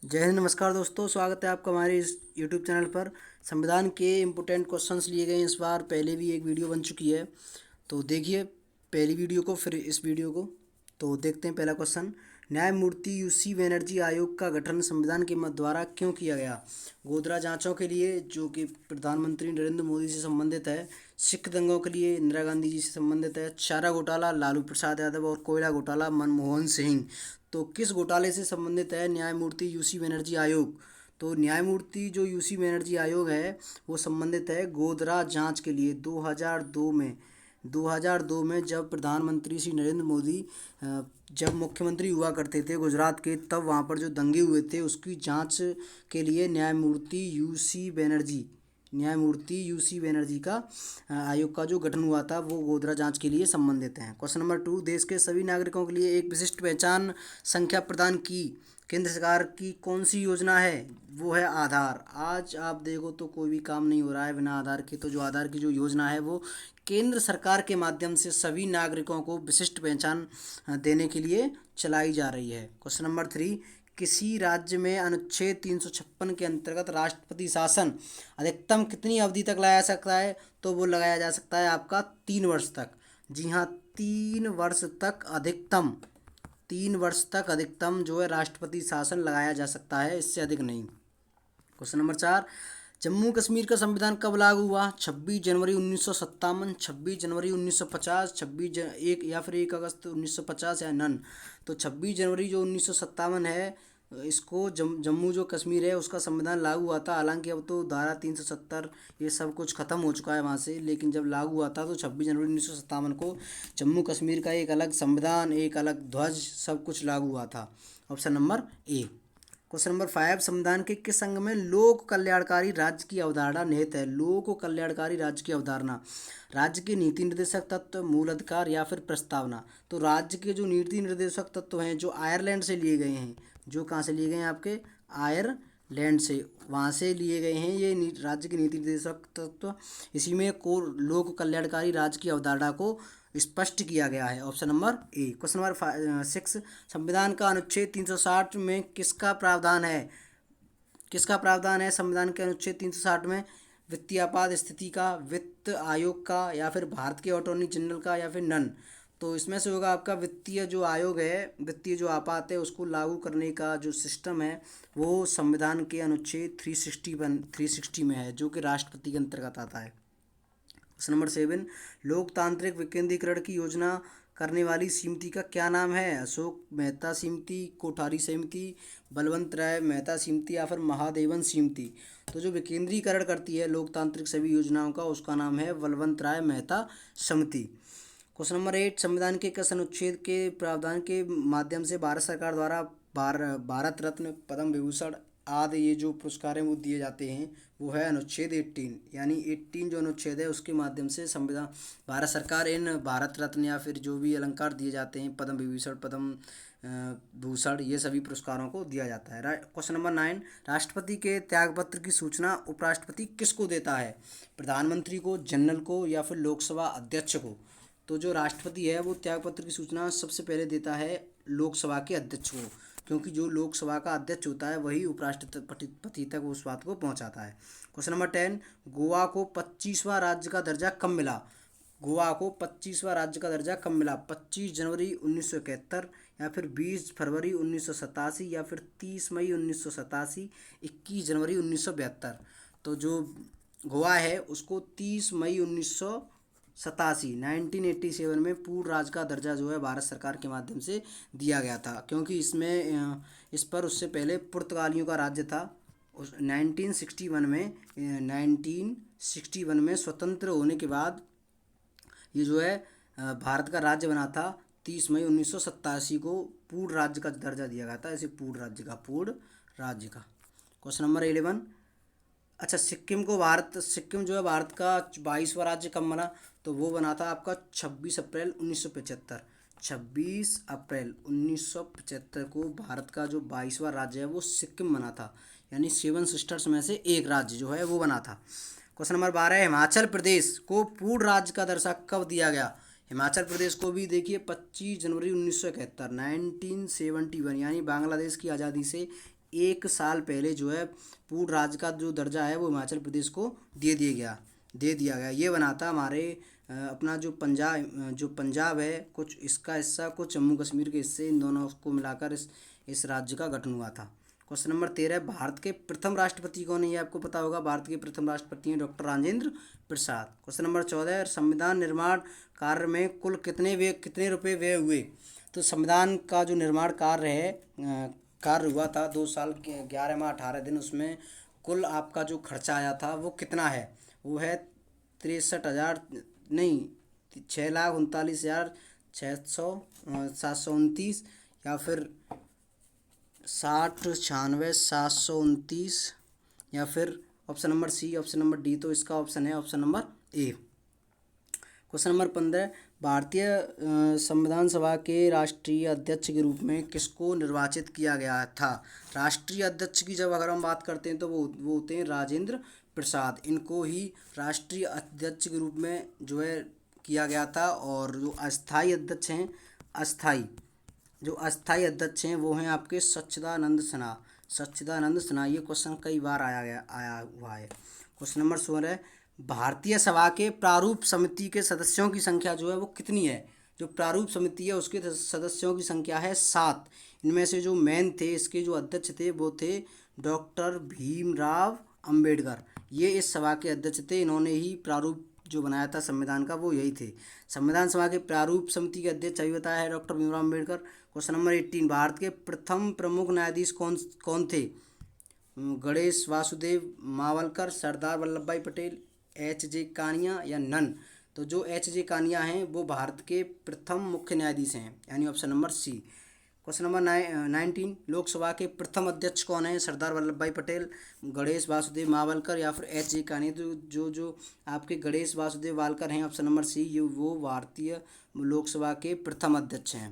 जय हिंद। नमस्कार दोस्तों, स्वागत है आपका हमारे इस यूट्यूब चैनल पर। संविधान के इम्पोर्टेंट क्वेश्चंस लिए गए हैं इस बार। पहले भी एक वीडियो बन चुकी है, तो देखिए पहली वीडियो को फिर इस वीडियो को। तो देखते हैं पहला क्वेश्चन। न्यायमूर्ति यूसी बनर्जी आयोग का गठन संविधान के मत द्वारा क्यों किया गया? गोधरा जांचों के लिए, जो कि प्रधानमंत्री नरेंद्र मोदी से संबंधित है। सिख दंगों के लिए, इंदिरा गांधी जी से संबंधित है। चारा घोटाला, लालू प्रसाद यादव। और कोयला घोटाला, मनमोहन सिंह। तो किस घोटाले से संबंधित है न्यायमूर्ति यूसी बनर्जी आयोग? तो न्यायमूर्ति जो यूसी बनर्जी आयोग है वो संबंधित है गोधरा जांच के लिए। 2002 में जब प्रधानमंत्री श्री नरेंद्र मोदी जब मुख्यमंत्री हुआ करते थे गुजरात के, तब वहाँ पर जो दंगे हुए थे उसकी जांच के लिए न्यायमूर्ति यूसी बनर्जी का आयोग का जो गठन हुआ था वो गोधरा जांच के लिए संबंधित हैं। Question number 2। देश के सभी नागरिकों के लिए एक विशिष्ट पहचान संख्या प्रदान की केंद्र सरकार की कौन सी योजना है? वो है आधार। आज आप देखो तो कोई भी काम नहीं हो रहा है बिना आधार के। तो जो आधार की जो योजना है वो केंद्र सरकार के माध्यम से सभी नागरिकों को विशिष्ट पहचान देने के लिए चलाई जा रही है। Question number 3। किसी राज्य में अनुच्छेद 356 के अंतर्गत राष्ट्रपति शासन अधिकतम कितनी अवधि तक लगाया जा सकता है? तो वो लगाया जा सकता है आपका 3 वर्ष तक। जी हाँ, 3 वर्ष तक अधिकतम। 3 वर्ष तक अधिकतम जो है राष्ट्रपति शासन लगाया जा सकता है, इससे अधिक नहीं। Question number 4। जम्मू कश्मीर का संविधान कब लागू हुआ? 26 जनवरी 1957, 26 जनवरी 1950, 1 या फिर 1 अगस्त 1950 या नन। तो 26 जनवरी जो 1957 है, इसको जम्मू जो कश्मीर है उसका संविधान लागू हुआ था। हालांकि अब तो धारा 370 ये सब कुछ ख़त्म हो चुका है वहाँ से, लेकिन जब लागू हुआ था तो 26 जनवरी 1957 को जम्मू कश्मीर का एक अलग संविधान, एक अलग ध्वज, सब कुछ लागू हुआ था। Option number A. Question number 5। संविधान के किस अंग में लोक कल्याणकारी राज्य की अवधारणा निहित है? लोक कल्याणकारी राज्य की अवधारणा, राज्य के नीति निर्देशक तत्व, मूल अधिकार या फिर प्रस्तावना। तो राज्य के जो नीति निर्देशक तत्व हैं जो आयरलैंड से लिए गए हैं, जो कहाँ से लिए गए हैं आपके आयरलैंड से, वहाँ से लिए गए हैं ये राज्य के नीति निर्देशक तत्व। इसी में को लोक कल्याणकारी राज्य की अवधारणा को स्पष्ट किया गया है। Option number A. Question number 6। संविधान का अनुच्छेद 360 में किसका प्रावधान है? संविधान के अनुच्छेद 360 में? वित्तीय आपात स्थिति का, वित्त आयोग का, या फिर भारत के अटॉर्नी जनरल का, या फिर नन। तो इसमें से होगा आपका वित्तीय जो आयोग है, वित्तीय जो आपात है उसको लागू करने का जो सिस्टम है वो संविधान के अनुच्छेद 360 में है, जो कि राष्ट्रपति के अंतर्गत आता है। Question number 7। लोकतांत्रिक विकेंद्रीकरण की योजना करने वाली समिति का क्या नाम है? अशोक मेहता समिति, कोठारी समिति, बलवंत राय मेहता समिति, या फिर महादेवन समिति। तो जो विकेंद्रीकरण करती है लोकतांत्रिक सभी योजनाओं का, उसका नाम है बलवंत राय मेहता समिति। Question number 8। संविधान के किस अनुच्छेद के प्रावधान के माध्यम से भारत सरकार द्वारा भारत रत्न, पद्म विभूषण आदि ये जो पुरस्कार हैं वो दिए जाते हैं? वो है अनुच्छेद 18, यानी 18 जो अनुच्छेद है उसके माध्यम से संविधान भारत सरकार इन भारत रत्न या फिर जो भी अलंकार दिए जाते हैं, पद्म विभूषण, पद्म भूषण, ये सभी पुरस्कारों को दिया जाता है। Question number 9। राष्ट्रपति के त्यागपत्र की सूचना उपराष्ट्रपति किसको देता है? प्रधानमंत्री को, जनरल को, या फिर लोकसभा अध्यक्ष को? तो जो राष्ट्रपति है वो त्यागपत्र की सूचना सबसे पहले देता है लोकसभा के अध्यक्ष को, क्योंकि जो लोकसभा का अध्यक्ष होता है वही उपराष्ट्रपति तक उस बात को पहुंचाता है। Question number 10। गोवा को 25वां राज्य का दर्जा कब मिला? 25 जनवरी 1971, या फिर 20 फरवरी 1987, या फिर 30 मई 1987, 21 जनवरी 1972। तो जो गोवा है उसको 30 मई 1987 में पूर्ण राज्य का दर्जा जो है भारत सरकार के माध्यम से दिया गया था, क्योंकि इस पर उससे पहले पुर्तगालियों का राज्य था। 1961 में स्वतंत्र होने के बाद ये जो है भारत का राज्य बना था। 30 मई 1987 को पूर्ण राज्य का दर्जा दिया गया था, ऐसे पूर्ण राज्य का। Question number 11। अच्छा, सिक्किम जो है भारत का 22वां राज्य कब बना? तो वो बना था आपका 26 अप्रैल 1975। 26 अप्रैल 1975 को भारत का जो 22वां राज्य है वो सिक्किम बना था, यानी 7 सिस्टर्स में से एक राज्य जो है वो बना था। Question number 12। हिमाचल प्रदेश को पूर्ण राज्य का दर्जा कब दिया गया? हिमाचल प्रदेश को भी देखिए 25 जनवरी 1971, 1971, यानी बांग्लादेश की आज़ादी से 1 साल पहले जो है पूर्ण राज्य का जो दर्जा है वो हिमाचल प्रदेश को दे दिया गया। ये बना था हमारे अपना जो पंजाब है कुछ इसका हिस्सा, कुछ जम्मू कश्मीर के हिस्से, इन दोनों को मिलाकर इस राज्य का गठन हुआ था। क्वेश्चन नंबर 13, भारत के प्रथम राष्ट्रपति कौन है? ये आपको पता होगा। भारत के प्रथम राष्ट्रपति हैं doctor Rajendra Prasad. Question number 14, संविधान निर्माण कार्य में कुल कितने रुपए व्यय हुए? तो संविधान का जो निर्माण कार्य हुआ था 2 साल के 11 माह 18 दिन, उसमें कुल आपका जो खर्चा आया था वो कितना है? वो है 63,000 नहीं 6,39,729, या फिर 60,96,729, या फिर option number C, option number D. तो इसका ऑप्शन है option number A. Question number 15, भारतीय संविधान सभा के राष्ट्रीय अध्यक्ष के रूप में किसको निर्वाचित किया गया था? राष्ट्रीय अध्यक्ष की जब अगर हम बात करते हैं तो वो होते हैं राजेंद्र प्रसाद। इनको ही राष्ट्रीय अध्यक्ष के रूप में जो है किया गया था। और जो अस्थाई अध्यक्ष हैं वो हैं आपके सच्चिदानंद सिन्हा। ये क्वेश्चन कई बार आया हुआ है। क्वेश्चन नंबर 16, भारतीय सभा के प्रारूप समिति के सदस्यों की संख्या जो है वो कितनी है? जो प्रारूप समिति है उसके सदस्यों की संख्या है 7। इनमें से जो मेन थे, इसके जो अध्यक्ष थे वो थे डॉक्टर भीमराव अंबेडकर। ये इस सभा के अध्यक्ष थे। इन्होंने ही प्रारूप जो बनाया था संविधान का वो यही थे। संविधान सभा के प्रारूप समिति के अध्यक्ष अभी बताया है doctor Bhimrao Ambedkar. Question number 18, Bharat के प्रथम प्रमुख न्यायाधीश कौन थे? गणेश वासुदेव मावलकर, सरदार वल्लभ भाई पटेल, H.J. कानिया या नन? तो जो H.J. कानिया हैं वो भारत के प्रथम मुख्य न्यायाधीश हैं, यानी option number C. Question number 19, Lok Sabha के प्रथम अध्यक्ष कौन है? सरदार वल्लभ भाई पटेल, गणेश वासुदेव मावलकर या फिर H.J. कानिया? तो जो आपके गणेश वासुदेव मावलकर हैं, ऑप्शन नंबर सी, ये वो भारतीय लोकसभा के प्रथम अध्यक्ष हैं।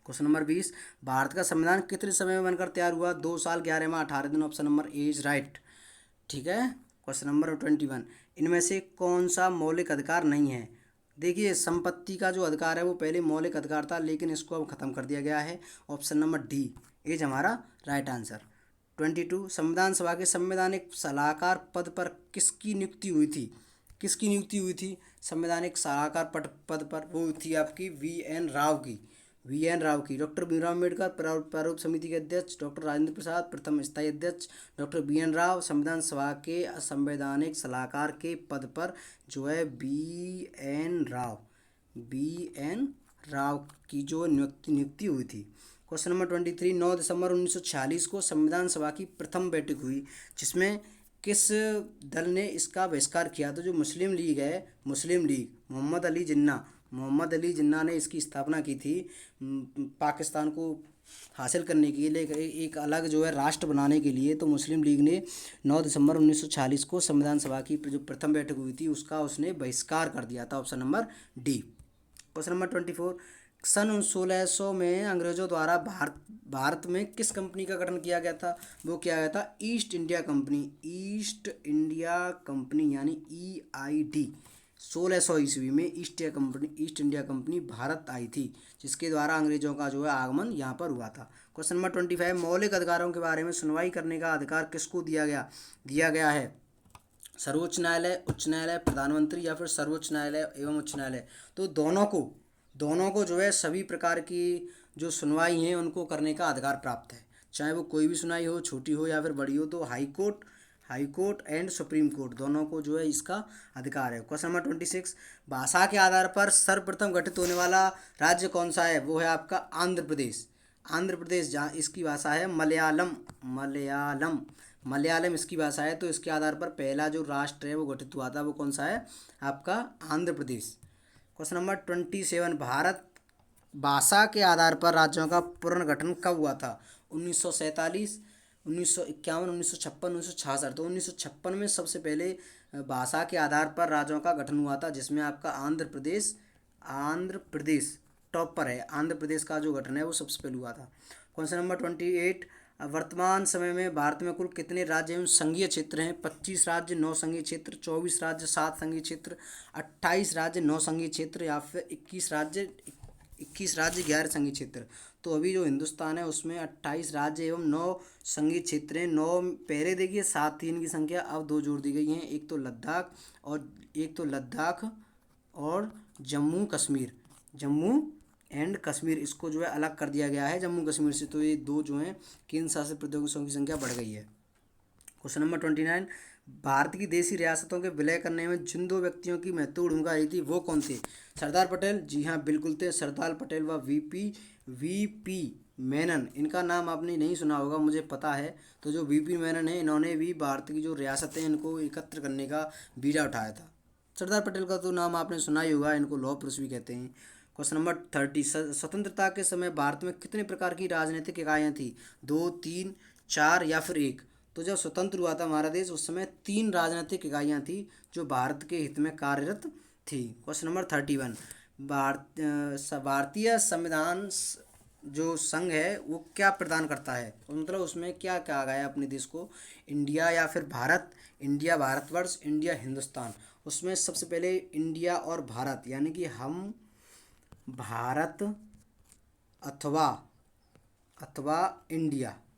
क्वेश्चन नंबर 20, भारत का संविधान कितने समय में बनकर तैयार हुआ? 2 साल 11 माह 18 दिन, option number A is right. ठीक है। क्वेश्चन नंबर 21, इनमें से कौन सा मौलिक अधिकार नहीं है? देखिए, संपत्ति का जो अधिकार है वो पहले मौलिक अधिकार था, लेकिन इसको अब खत्म कर दिया गया है। ऑप्शन नंबर डी इज हमारा राइट आंसर। 22, संविधान सभा के संवैधानिक सलाहकार पद पर किसकी नियुक्ति हुई थी? संवैधानिक सलाहकार पद पर वो थी आपकी वी.एन. राव की। डॉक्टर भीमराव अम्बेडकर प्रारूप समिति के अध्यक्ष, डॉक्टर राजेंद्र प्रसाद प्रथम स्थायी अध्यक्ष, डॉक्टर बी.एन. राव संविधान सभा के संवैधानिक सलाहकार के पद पर जो है बी.एन. राव की जो नियुक्ति हुई थी। क्वेश्चन नंबर 23, 9 दिसंबर 1946 को संविधान सभा की प्रथम बैठक हुई, जिसमें किस दल ने इसका बहिष्कार किया? तो जो मुस्लिम लीग मोहम्मद अली जिन्ना ने इसकी स्थापना की थी। पाकिस्तान को हासिल करने के लिए एक अलग जो है राष्ट्र बनाने के लिए, तो मुस्लिम लीग ने 9 दिसंबर 1946 को संविधान सभा की जो प्रथम बैठक हुई थी उसने बहिष्कार कर दिया था। Option number D. Question number 24, सन 1600 में अंग्रेजों द्वारा भारत में किस कंपनी का गठन किया गया था? वो किया गया था ईस्ट इंडिया कंपनी यानी EID। 1600 ईस्वी में ईस्ट इंडिया कंपनी भारत आई थी, जिसके द्वारा अंग्रेजों का जो है आगमन यहाँ पर हुआ था। क्वेश्चन नंबर 25, मौलिक अधिकारों के बारे में सुनवाई करने का अधिकार किसको दिया गया है? सर्वोच्च न्यायालय, उच्च न्यायालय, प्रधानमंत्री या फिर सर्वोच्च न्यायालय एवं उच्च न्यायालय? तो दोनों को जो है सभी प्रकार की जो सुनवाई हैं उनको करने का अधिकार प्राप्त है, चाहे वो कोई भी सुनवाई हो, छोटी हो या फिर बड़ी हो। तो high court and supreme court दोनों को जो है इसका अधिकार है। क्वेश्चन नंबर 26, भाषा के आधार पर सर्वप्रथम गठित होने वाला राज्य कौन सा है? वो है आपका आंध्र प्रदेश, जहाँ इसकी भाषा है मलयालम इसकी भाषा है। तो इसके आधार पर पहला जो राष्ट्र है वो गठित हुआ था, वो कौन सा है? आपका आंध्र प्रदेश। क्वेश्चन नंबर 27, भारत भाषा के आधार पर राज्यों का पुनर्गठन कब हुआ था? 1947, 1951, 1956, 1966। तो 1956 में सबसे पहले भाषा के आधार पर राज्यों का गठन हुआ था, जिसमें आपका आंध्र प्रदेश टॉप पर है। आंध्र प्रदेश का जो गठन है वो सबसे पहले हुआ था। क्वेश्चन नंबर 28, वर्तमान समय में भारत में कुल कितने राज्य एवं संघीय क्षेत्र हैं? 25 राज्य 9 संघीय क्षेत्र, 24 राज्य 7 संघीय क्षेत्र, 28 राज्य 9 संघीय क्षेत्र या फिर 21 राज्य गैर संघीय क्षेत्र? तो अभी जो हिंदुस्तान है उसमें 28 राज्य एवं 9 संघीय क्षेत्र हैं। 9 पहले देखिए, 7 3 की संख्या अब 2 जोड़ दी गई हैं। एक तो लद्दाख और जम्मू एंड कश्मीर, इसको जो है अलग कर दिया गया है जम्मू कश्मीर से। तो ये 2 जो हैं केंद्र शासित प्रदेशों की संख्या बढ़ गई है। क्वेश्चन नंबर 29, भारत की देशी रियासतों के विलय करने में जिन 2 व्यक्तियों की महत्वपूर्ण भूमिका रही थी वो कौन थे? सरदार पटेल, जी हाँ बिल्कुल थे, सरदार पटेल व वीपी मेनन। इनका नाम आपने नहीं सुना होगा, मुझे पता है। तो जो वीपी मेनन है, इन्होंने भी भारत की जो रियासतें हैं इनको एकत्र करने का बीड़ा उठाया था। सरदार पटेल का तो नाम आपने सुना ही होगा, इनको लौह पुरुष भी कहते हैं। क्वेश्चन नंबर 30, स्वतंत्रता के समय भारत में कितने प्रकार की राजनीतिक इकाइयाँ थी? 2 3 4 या फिर 1? तो जब स्वतंत्र हुआ था हमारा देश, उस समय 3 राजनीतिक इकाइयाँ थी जो भारत के हित में कार्यरत थी। क्वेश्चन नंबर 31, भारतीय संविधान जो संघ है वो क्या प्रदान करता है? मतलब उसमें क्या कहा गया है अपने देश को? इंडिया या फिर भारत, इंडिया भारतवर्ष, इंडिया हिंदुस्तान? उसमें सबसे पहले इंडिया और भारत, यानी कि हम भारत अथवा इंडिया,